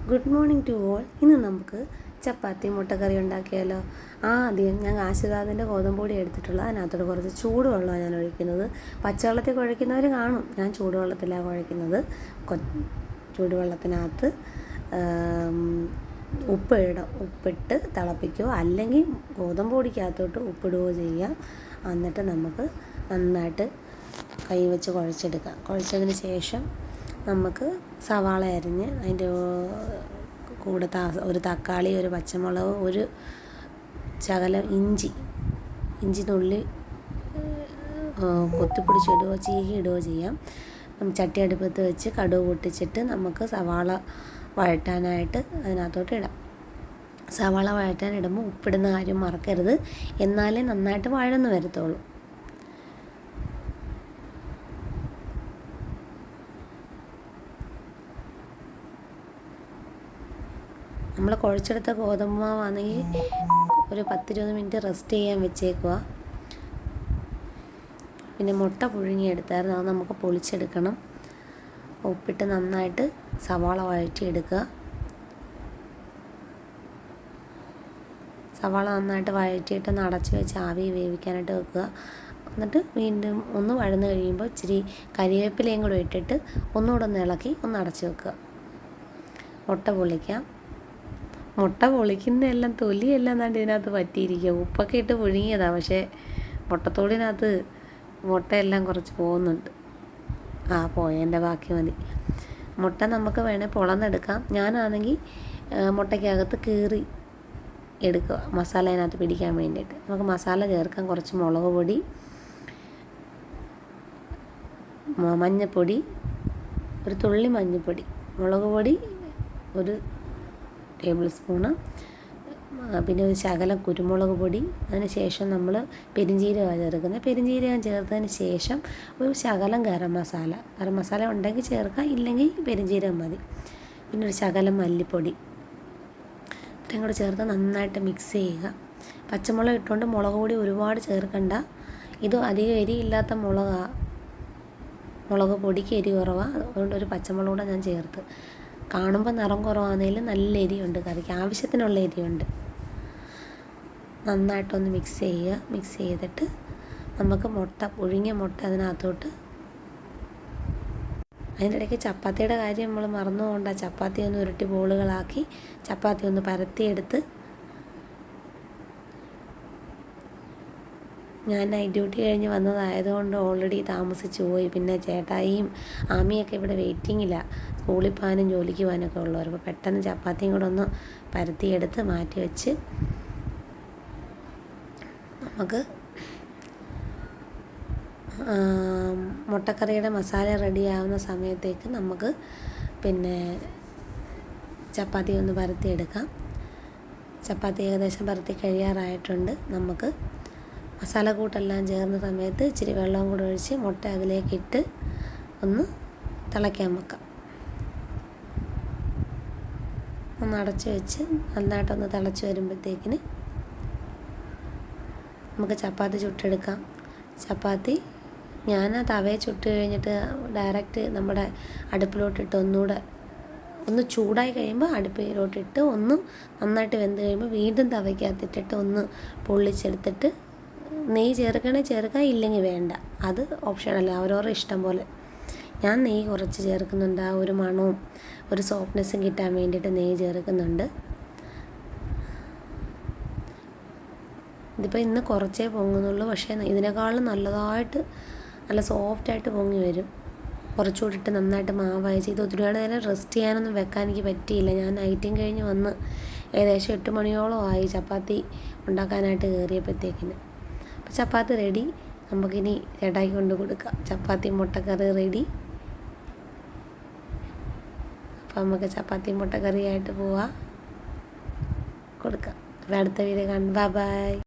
Good morning to all. ഇന്ന് നമുക്ക് ചപ്പാത്തി മുട്ടക്കറി ഉണ്ടാക്കിയാലോ? ആദ്യം ഞാൻ ആശീർവാദിൻ്റെ ഗോതമ്പൊടി എടുത്തിട്ടുള്ള അതിനകത്തോട്ട് കുറച്ച് ചൂടുവെള്ളമാണ് ഞാൻ ഒഴിക്കുന്നത്. പച്ചവെള്ളത്തിൽ കുഴയ്ക്കുന്നവർ കാണും, ഞാൻ ചൂടുവെള്ളത്തിലാണ് കുഴയ്ക്കുന്നത്. ചൂടുവെള്ളത്തിനകത്ത് ഉപ്പിട്ട് തിളപ്പിക്കുകയോ അല്ലെങ്കിൽ ഗോതമ്പൊടിക്കകത്തോട്ട് ഉപ്പിടുകയോ ചെയ്യാം. എന്നിട്ട് നമുക്ക് നന്നായിട്ട് കൈ വെച്ച് കുഴച്ചെടുക്കാം. കുഴച്ചതിന് ശേഷം നമുക്ക് സവാള അരിഞ്ഞ് അതിൻ്റെ കൂടെ ഒരു തക്കാളി, ഒരു പച്ചമുളക്, ഒരു ശകലം ഇഞ്ചി നുള്ളി കൊത്തിപ്പിടിച്ചിടുകയോ ചീകിയിടുകയോ ചെയ്യാം. ചട്ടി അടുപ്പത്ത് വെച്ച് കടുക് പൊട്ടിച്ചിട്ട് നമുക്ക് സവാള വഴറ്റാനായിട്ട് അതിനകത്തോട്ട് ഇടാം. സവാള വഴറ്റാനിടുമ്പോൾ ഉപ്പിടുന്ന കാര്യം മറക്കരുത്, എന്നാലേ നന്നായിട്ട് വഴന്ന് വരത്തുള്ളൂ. നമ്മൾ കുഴച്ചെടുത്ത ഗോതമ്പ് മാവാണെങ്കിൽ ഒരു 10-20 മിനിറ്റ് റെസ്റ്റ് ചെയ്യാൻ വെച്ചേക്കുക. പിന്നെ മുട്ട പുഴുങ്ങിയെടുത്തായിരുന്നു, അത് നമുക്ക് പൊളിച്ചെടുക്കണം. ഉപ്പിട്ട് നന്നായിട്ട് സവാള വഴറ്റിയെടുക്കുക. സവാള നന്നായിട്ട് വഴറ്റിയിട്ട് അടച്ച് വെച്ച് ആവി വേവിക്കാനായിട്ട് വെക്കുക. എന്നിട്ട് വീണ്ടും ഒന്ന് വഴന്ന് കഴിയുമ്പോൾ ഇച്ചിരി കരിവേപ്പിലയും കൂടെ ഇട്ടിട്ട് ഒന്നുകൂടെ ഒന്ന് ഇളക്കി ഒന്ന് അടച്ച് വെക്കുക. മുട്ട പൊളിക്കാം. മുട്ട പൊളിക്കുന്നതെല്ലാം തൊലിയെല്ലാം കണ്ട് ഇതിനകത്ത് പറ്റിയിരിക്കുക. ഉപ്പൊക്കെ ഇട്ട് പുഴുങ്ങിയതാണ്, പക്ഷേ മുട്ടത്തോടിനകത്ത് മുട്ടയെല്ലാം കുറച്ച് പോകുന്നുണ്ട്. പോയതിൻ്റെ ബാക്കി മതി. മുട്ട നമുക്ക് വേണേൽ പൊളന്നെടുക്കാം. ഞാനാണെങ്കിൽ മുട്ടയ്ക്കകത്ത് കീറി എടുക്കുക, മസാല അതിനകത്ത് പിടിക്കാൻ വേണ്ടിയിട്ട്. നമുക്ക് മസാല ചേർക്കാം. കുറച്ച് മുളക് പൊടി, മഞ്ഞൾപ്പൊടി, ഒരു തുള്ളി മഞ്ഞൾപ്പൊടി, മുളക് പൊടി 1 ടേബിൾ സ്പൂണ്, പിന്നെ ഒരു ശകലം കുരുമുളക് പൊടി. അതിന് ശേഷം നമ്മൾ പെരുംജീരകമാണ് ചേർക്കുന്നത്. പെരുംജീരകം ചേർത്തതിന് ശേഷം ഒരു ശകലം ഗരം മസാല ഉണ്ടെങ്കിൽ ചേർക്കാം, ഇല്ലെങ്കിൽ പെരുംജീരകം മതി. പിന്നെ ഒരു ശകലം മല്ലിപ്പൊടി ഇത്രയും കൂടെ ചേർത്ത് നന്നായിട്ട് മിക്സ് ചെയ്യുക. പച്ചമുളക് ഇട്ടുകൊണ്ട് മുളക് പൊടി ഒരുപാട് ചേർക്കണ്ട. ഇത് അധികം എരിയില്ലാത്ത മുളക് പൊടിക്ക് എരി കുറവാണ്, അതുകൊണ്ട് ഒരു പച്ചമുളക് കൂടെ ഞാൻ ചേർത്ത്. കാണുമ്പോൾ നിറം കുറവാണെങ്കിലും നല്ല എരിയുണ്ട്, കറിക്ക് ആവശ്യത്തിനുള്ള എരിയുണ്ട്. നന്നായിട്ടൊന്ന് മിക്സ് ചെയ്യുക. മിക്സ് ചെയ്തിട്ട് നമുക്ക് പുഴുങ്ങിയ മുട്ട അതിനകത്തോട്ട്. അതിൻ്റെ ഇടയ്ക്ക് ചപ്പാത്തിയുടെ കാര്യം നമ്മൾ മറന്നുകൊണ്ട് ചപ്പാത്തി ഒന്ന് ഉരുട്ടി ബോളുകളാക്കി ചപ്പാത്തി ഒന്ന് പരത്തിയെടുത്ത്. ഞാൻ നൈറ്റ് ഡ്യൂട്ടി കഴിഞ്ഞ് വന്നതായതുകൊണ്ട് ഓൾറെഡി താമസിച്ചു പോയി. പിന്നെ ചേട്ടായിയും ആമിയൊക്കെ ഇവിടെ വെയിറ്റിങ്ങില്ല, സ്കൂളിൽ പോകാനും ജോലിക്ക് പോകാനൊക്കെ ഉള്ളവർ. അപ്പോൾ പെട്ടെന്ന് ചപ്പാത്തിയും കൂടെ ഒന്ന് പരത്തിയെടുത്ത് മാറ്റി വെച്ച് നമുക്ക് മുട്ടക്കറിയുടെ മസാല റെഡിയാവുന്ന സമയത്തേക്ക് നമുക്ക് പിന്നെ ചപ്പാത്തി ഒന്ന് പരത്തിയെടുക്കാം. ചപ്പാത്തി ഏകദേശം പരത്തി കഴിയാറായിട്ടുണ്ട്. നമുക്ക് മസാലക്കൂട്ടെല്ലാം ചേർന്ന സമയത്ത് ഇച്ചിരി വെള്ളവും കൂടെ ഒഴിച്ച് മുട്ട അതിലേക്കിട്ട് ഒന്ന് തിളയ്ക്കാൻ വെക്കാം. ഒന്ന് അടച്ച് വെച്ച് നന്നായിട്ടൊന്ന് തിളച്ച് വരുമ്പോഴത്തേക്കിന് നമുക്ക് ചപ്പാത്തി ചുട്ടെടുക്കാം. ചപ്പാത്തി ഞാൻ തവയെ ചുട്ട് കഴിഞ്ഞിട്ട് ഡയറക്റ്റ് നമ്മുടെ അടുപ്പിലോട്ടിട്ട് ഒന്ന് ചൂടായി കഴിയുമ്പോൾ അടുപ്പിലോട്ടിട്ട് ഒന്ന് നന്നായിട്ട് വെന്ത് കഴിയുമ്പോൾ വീണ്ടും തവയ്ക്കകത്തിട്ടിട്ട് ഒന്ന് പൊള്ളിച്ചെടുത്തിട്ട് നെയ്യ് ചേർക്കാം, ഇല്ലെങ്കിൽ വേണ്ട, അത് ഓപ്ഷനല്ല, അവരവരുടെ ഇഷ്ടം പോലെ. ഞാൻ നെയ്യ് കുറച്ച് ചേർക്കുന്നുണ്ട്, ആ ഒരു മണവും ഒരു സോഫ്റ്റ്നെസ്സും കിട്ടാൻ വേണ്ടിയിട്ട് നെയ്യ് ചേർക്കുന്നുണ്ട്. ഇതിപ്പോൾ ഇന്ന് കുറച്ചേ പൊങ്ങുന്നുള്ളൂ, പക്ഷേ ഇതിനേക്കാളും നല്ല സോഫ്റ്റായിട്ട് പൊങ്ങി വരും. കുറച്ചുകൂടി ഇട്ട് നന്നായിട്ട് മാവായി ചെയ്ത് ഒരുപാട് നേരം റെസ്റ്റ് ചെയ്യാനൊന്നും വെക്കാൻ എനിക്ക് പറ്റിയില്ല. ഞാൻ നൈറ്റും കഴിഞ്ഞ് വന്ന് ഏകദേശം 8 മണിയോളം ആയി ചപ്പാത്തി ഉണ്ടാക്കാനായിട്ട് കയറിയപ്പോഴത്തേക്കിന്. അപ്പോൾ ചപ്പാത്തി റെഡി. നമുക്കിനി ചേട്ടായിക്ക് കൊണ്ട് കൊടുക്കാം. ചപ്പാത്തി മുട്ടക്കറി റെഡി. അപ്പോൾ നമുക്ക് ചപ്പാത്തി മുട്ടക്കറിയായിട്ട് കൊടുക്കാം. അപ്പോൾ അടുത്ത വീഡിയോ കാണാം. ബൈ.